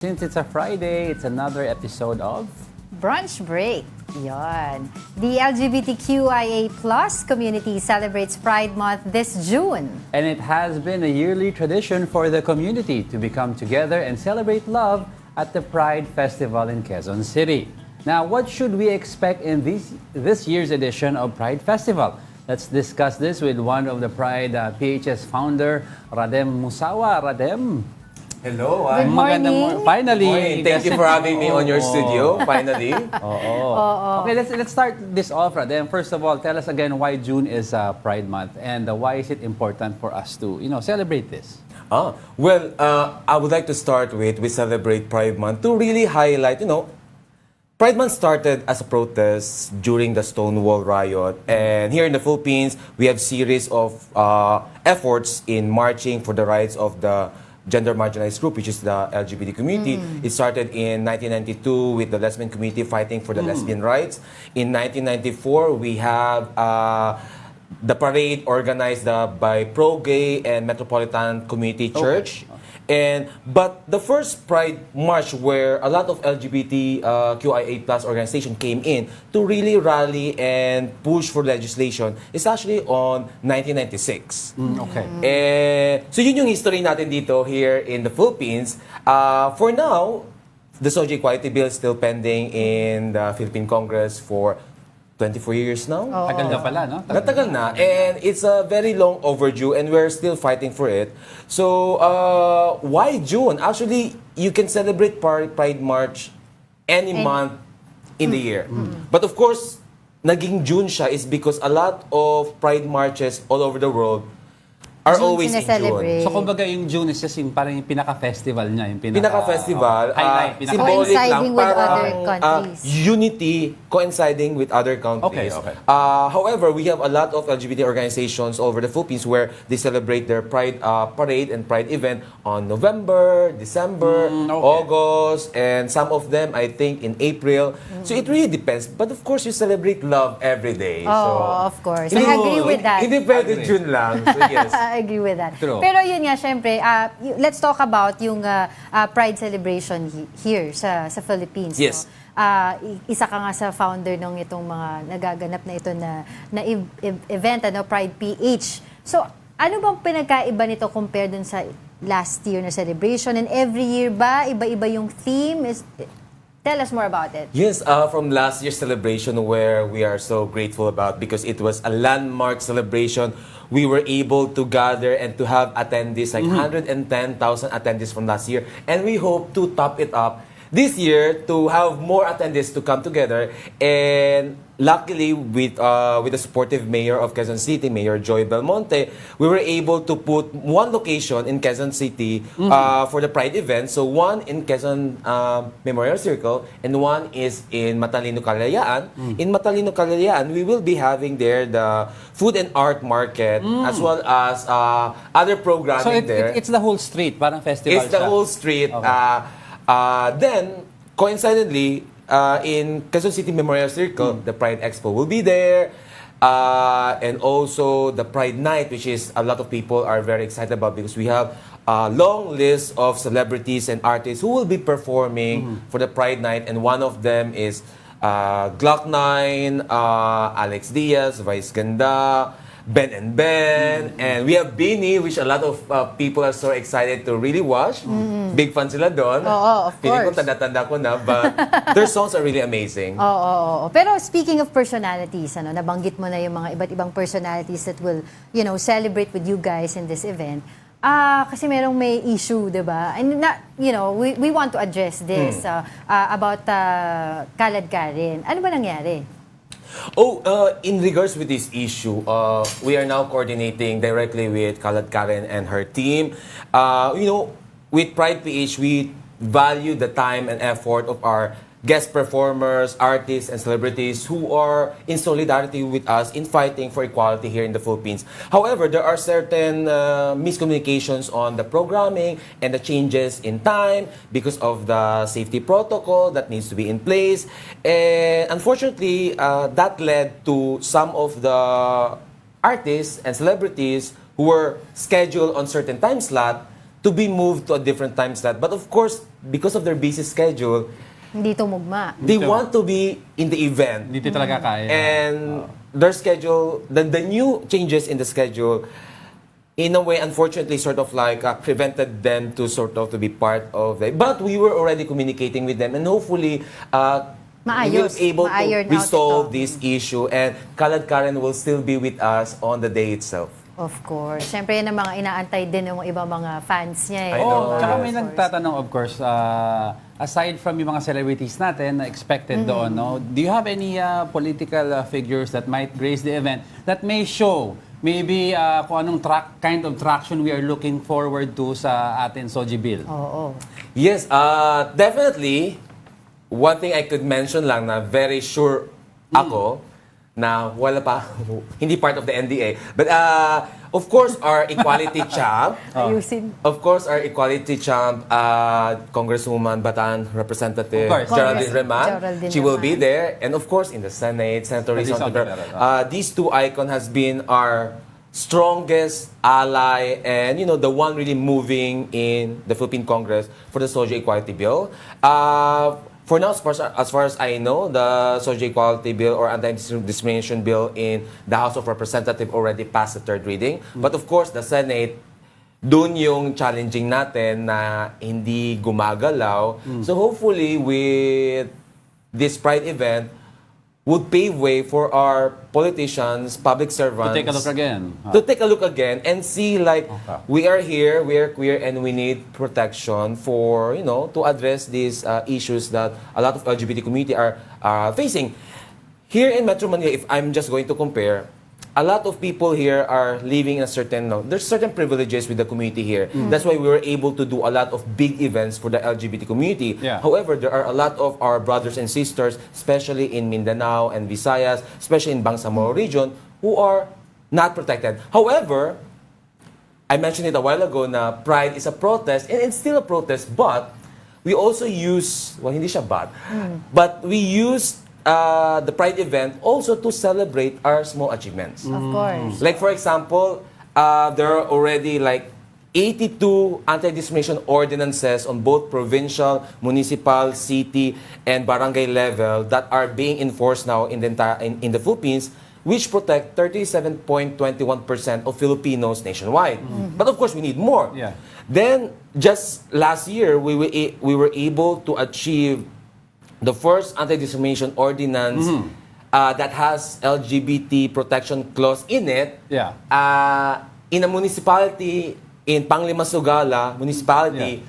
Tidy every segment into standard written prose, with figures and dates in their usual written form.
Since it's a Friday, it's another episode of Brunch Break. Yon. The LGBTQIA+ community celebrates Pride Month this June. And it has been a yearly tradition for the community to become together and celebrate love at the Pride Festival in Quezon City. Now, what should we expect in this year's edition of Pride Festival? Let's discuss this with one of the Pride PHS founder, Rhadem Musawah. Rhadem. Hello. Good morning. Finally. Morning. Thank you for having me on your studio, finally. Okay, let's start this off, Rhadem. First of all, tell us again why June is Pride Month and why is it important for us to, celebrate this? Well, I would like to start with we celebrate Pride Month to really highlight, Pride Month started as a protest during the Stonewall riot. And here in the Philippines, we have series of efforts in marching for the rights of the gender marginalized group, which is the LGBT community. It started in 1992 with the lesbian community fighting for the lesbian rights. In 1994, we have the parade organized by Pro-Gay and Metropolitan Community Church. But the first Pride March where a lot of LGBT QIA+ organization came in to really rally and push for legislation is actually on 1996. So yun yung history natin dito here in the Philippines. For now, the social equality bill is still pending in the Philippine Congress for 24 years now. Tagal na pala, no? Natagal na. And it's a very long overdue and we're still fighting for it. So, why June? Actually, you can celebrate Pride March any month in the year. But of course, naging June siya is because a lot of Pride marches all over the world are June always in June. So, kumbaga yung June is just parang yung pinaka-festival niya. Yung Pinaka-festival, highlight, symbolic coinciding lang, with parang, other countries. unity coinciding with other countries. Okay. However, we have a lot of LGBT organizations all over the Philippines where they celebrate their Pride parade and Pride event on November, December, August, and some of them, I think, in April. So it really depends. But of course, you celebrate love every day. Of course. I agree with that. Hindi pwede June lang. So yes. I agree with that. True. Pero yun nga, syempre, let's talk about yung Pride celebration here sa Philippines. Yes. No? Isa ka nga sa founder ng itong mga nagaganap na ito na event, Pride PH. So, ano bang pinagkaiba nito compared dun sa last year na celebration? And every year ba, iba-iba yung theme? Tell us more about it. Yes, from last year's celebration where we are so grateful about because it was a landmark celebration. We were able to gather and to have attendees, like 110,000 attendees from last year. And we hope to top it up this year to have more attendees to come together. And luckily, with the supportive mayor of Quezon City, Mayor Joy Belmonte, we were able to put one location in Quezon City for the Pride event. So one in Quezon Memorial Circle and one is in Matalino, Kalayaan. In Matalino, Kalayaan, we will be having there the food and art market as well as other programming there. It's the whole street, parang festival It's the siya. whole street. Okay. Then, coincidentally, in Quezon City Memorial Circle, the Pride Expo will be there. And also the Pride Night, which is a lot of people are very excited about because we have a long list of celebrities and artists who will be performing for the Pride Night. And one of them is Glock9, Alex Diaz, Vice Ganda, Ben and Ben, and we have Beanie, which a lot of people are so excited to really watch. Big fan sila doon. Oo, of Feeling ko course. tanda-tanda ko na, but their songs are really amazing. Oo. Pero speaking of personalities, nabanggit mo na yung mga iba't ibang personalities that will, celebrate with you guys in this event. Kasi may issue, 'di ba? And we want to address this about KaladKaren. Ano ba nangyari? In regards with this issue, we are now coordinating directly with KaladKaren and her team. With Pride PH, we value the time and effort of our guest performers, artists, and celebrities who are in solidarity with us in fighting for equality here in the Philippines. However, there are certain miscommunications on the programming and the changes in time because of the safety protocol that needs to be in place. And unfortunately, that led to some of the artists and celebrities who were scheduled on certain time slot to be moved to a different time slot. But of course, because of their busy schedule, Hindi tumugma. they want to be in the event. Hindi talaga kaya. And their schedule, the new changes in the schedule, in a way, unfortunately, sort of like prevented them to sort of to be part of it. But we were already communicating with them, and hopefully, we'll Maayos. be able to Maayon out resolve ito. this issue, and KaladKaren will still be with us on the day itself. Of course. Siyempre, yan ang mga inaantay din ng ibang mga fans niya. I know. Tsaka Yes. may nagtatanong, of course, aside from yung mga celebrities natin na expected doon, no, do you have any political figures that might grace the event that may show maybe kung anong kind of traction we are looking forward to sa atin Soji Bill? Oo. Yes, definitely. One thing I could mention lang na very sure ako na wala pa, hindi part of the NDA. But of course, our equality champ, Ayusin. of course, our equality champ, Congresswoman Bataan Representative Of course. Geraldine Reman, Geraldine she will be Reman. there. And of course, in the Senate, Senator Rizal Rizal Rivera. Rivera. These two icons has been our strongest ally and, you know, the one really moving in the Philippine Congress for the Social Equality Bill. For now, as far as I know, the Social Equality Bill or Anti-Discrimination Bill in the House of Representatives already passed the third reading. But of course, the Senate, dun yung challenging natin na hindi gumagalaw. So hopefully, with this Pride event, would pave way for our politicians, public servants, To take a look again. to take a look again and see like Okay. we are here, we are queer, and we need protection for, you know, to address these issues that a lot of LGBT community are facing. Here in Metro Manila, if I'm just going to compare, a lot of people here are living in a certain, there's certain privileges with the community here. That's why we were able to do a lot of big events for the LGBT community. Yeah. However, there are a lot of our brothers and sisters, especially in Mindanao and Visayas, especially in Bangsamoro region, who are not protected. However, I mentioned it a while ago na Pride is a protest, and it's still a protest, but we also use, well, hindi siya bad, but we use the Pride event also to celebrate our small achievements. Of course. Like, for example, there are already like 82 anti-discrimination ordinances on both provincial, municipal, city, and barangay level that are being enforced now in the in the Philippines, which protect 37.21% of Filipinos nationwide. But of course, we need more. Yeah. Then, just last year, we were able to achieve the first anti-discrimination ordinance that has LGBT protection clause in it. Yeah. In a municipality in Panglimasugala municipality,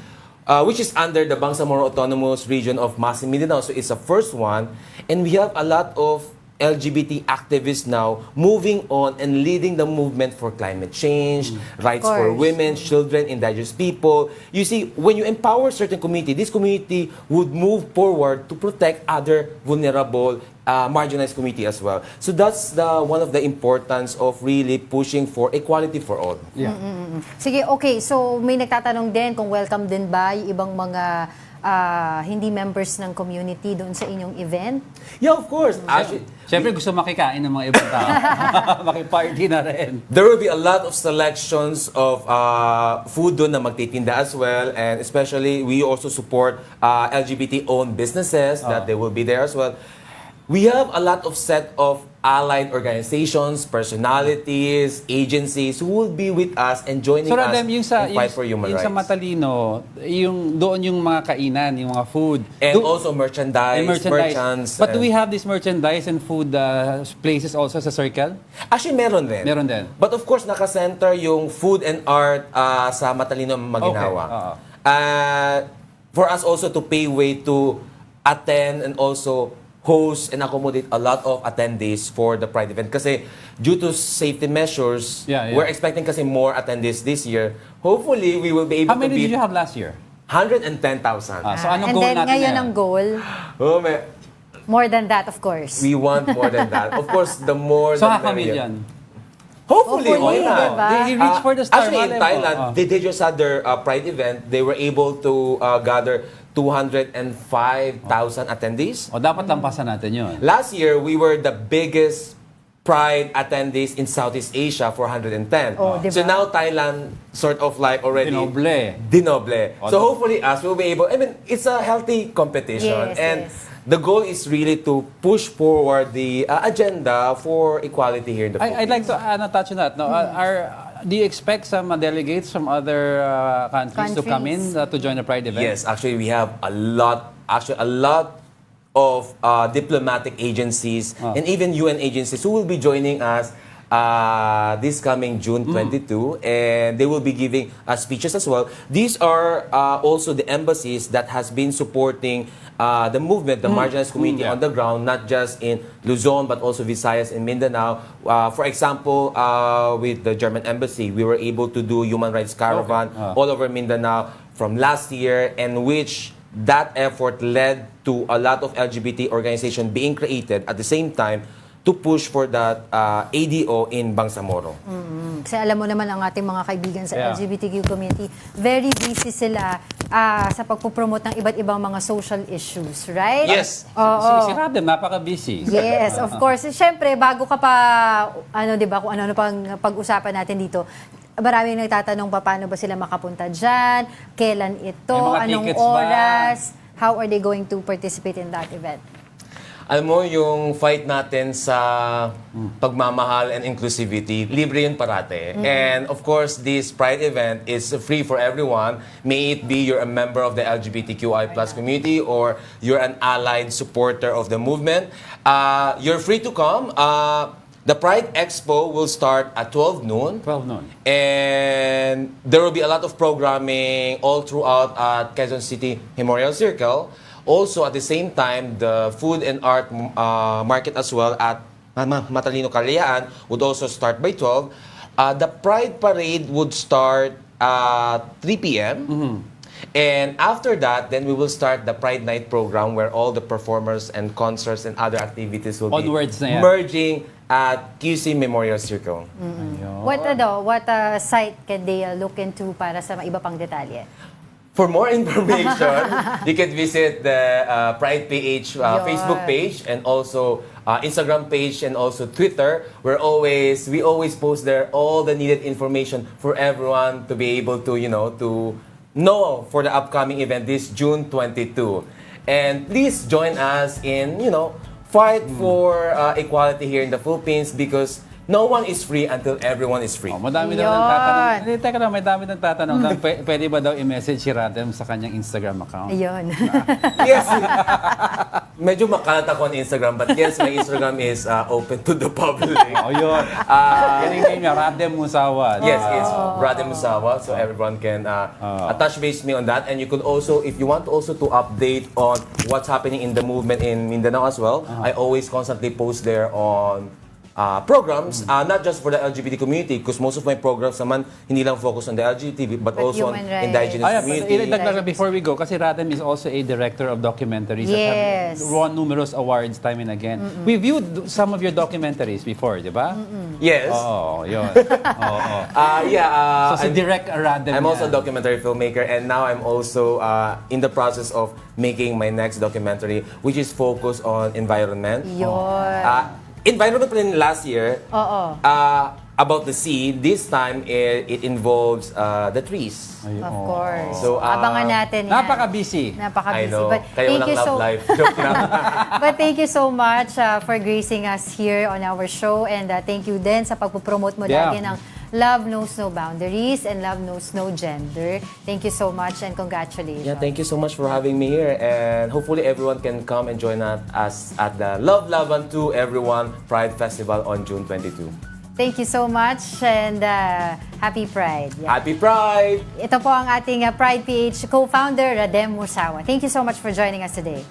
which is under the Bangsamoro Autonomous Region of Masin Mindanao. So it's the first one, and we have a lot of LGBT activists now moving on and leading the movement for climate change, rights for course. women, children, indigenous people. You see, when you empower certain community, this community would move forward to protect other vulnerable, marginalized community as well. So that's one of the importance of really pushing for equality for all. Yeah. Sige, okay. So, may nagtatanong din kung welcome din ba yung ibang mga hindi members ng community doon sa inyong event? Yeah, of course. Actually, Siyempre gusto makikain ng mga ibang tao. Makiparty na rin. there will be a lot of selections of food doon na magtitinda as well, and especially we also support LGBT-owned businesses that they will be there as well. We have a lot of set of allied organizations, personalities, agencies who will be with us and joining So Rhadem, us yung sa and fight for human yung rights. sa Matalino, yung doon yung mga kainan, yung mga food. And also merchandise, merchants. But do we and- have this merchandise and food places also sa Circle? Actually, meron din. Meron din. But of course, naka-center yung food and art sa Matalino Maginawa. Okay, For us also to pay way to attend and also host and accommodate a lot of attendees for the Pride event. Kasi due to safety measures, we're expecting kasi more attendees this year. Hopefully, we will be able How many to beat did you have last year? 110,000. So anong And goal then, natin ngayon ngayon? ang goal, Oh, may, more than that, of course. we want more than that. Of course, the more So the half a merrier. million. Hopefully, Hopefully, why not? diba? They reach for the star. Actually, malay in mo. Thailand, they just had their Pride event. They were able to gather 205,000 attendees. O dapat lampasan natin yun. Last year, we were the biggest Pride attendees in Southeast Asia for 110. Oh, diba? So now Thailand sort of like already Dinoble. So hopefully us will be able, I mean, it's a healthy competition. Yes, and yes. the goal is really to push forward the agenda for equality here in the Philippines. I'd like to touch on that. No, do you expect some delegates from other countries to come in to join the Pride event? Yes, actually we have a lot of diplomatic agencies and even UN agencies who will be joining us this coming June 22, and they will be giving speeches as well. These are also the embassies that has been supporting the movement, the marginalized community on the ground, not just in Luzon but also Visayas and Mindanao. For example, with the German embassy, we were able to do human rights caravan all over Mindanao from last year, and which that effort led to a lot of LGBT organizations being created at the same time to push for that ADO in Bangsamoro. Kasi alam mo naman ang ating mga kaibigan sa LGBTQ community, very busy sila sa pagpupromote ng iba't ibang mga social issues, right? Yes. Si Rhadem, napaka-busy. Yes, of course. Siyempre, bago ka pa, di ba, kung ano pang pag-usapan natin dito, maraming nagtatanong pa paano ba sila makapunta dyan, kailan ito, May mga anong tickets oras, how are they going to participate in that event? Alam mo, yung fight natin sa pagmamahal and inclusivity, libre yun parate. And of course, this Pride event is free for everyone. May it be you're a member of the LGBTQI+ community or you're an allied supporter of the movement. You're free to come. The Pride Expo will start at 12 noon. 12 noon. And there will be a lot of programming all throughout at Quezon City Memorial Circle. Also, at the same time, the food and art market as well at Matalino Kalayaan would also start by 12. The Pride Parade would start at 3 p.m. And after that, then we will start the Pride Night program where all the performers and concerts and other activities will Onwards na be yan. merging at QC Memorial Circle. What site can they look into para sa iba pang detalye? For more information, you can visit the Pride PH Facebook page and also Instagram page and also Twitter. We always post there all the needed information for everyone to be able to know for the upcoming event this June 22. And please join us in fight for equality here in the Philippines because no one is free until everyone is free. Madami daw nagtatanong. Teka lang, may dami nagtatanong. Pwede ba daw i-message si Rhadem sa kanyang Instagram account? Ayun. Yes. Medyo makalat ako on Instagram, but yes, my Instagram is open to the public. Yun. Galing name niya, Rhadem Musawah. Yes, it's Rhadem Musawah, so everyone can touch base me on that. And you could also, if you want also to update on what's happening in the movement in Mindanao as well, I always constantly post there on programs, not just for the LGBT community, because most of my programs naman hindi lang focus on the LGBT, but also on indigenous community. Before we go, kasi Rhadem is also a director of documentaries that have won numerous awards time and again. We viewed some of your documentaries before, di ba? Yes. Oo, yun. So si Direct Rhadem I'm also a documentary filmmaker, and now I'm also in the process of making my next documentary, which is focused on environment. Environment plan last year about the sea. This time it involves the trees. Of course. So abangan natin yan. Napaka-busy. I know. But Kaya walang love life. Joke lang. But thank you so much for gracing us here on our show, and thank you din sa pagpupromote mo lagi ng Love Knows No Boundaries and Love Knows No Gender. Thank you so much and congratulations. Yeah, thank you so much for having me here, and hopefully everyone can come and join us at the Love Laban to Everyone Pride Festival on June 22. Thank you so much and happy Pride. Yeah. Happy Pride! Ito po ang ating Pride PH co-founder, Rhadem Musawah. Thank you so much for joining us today.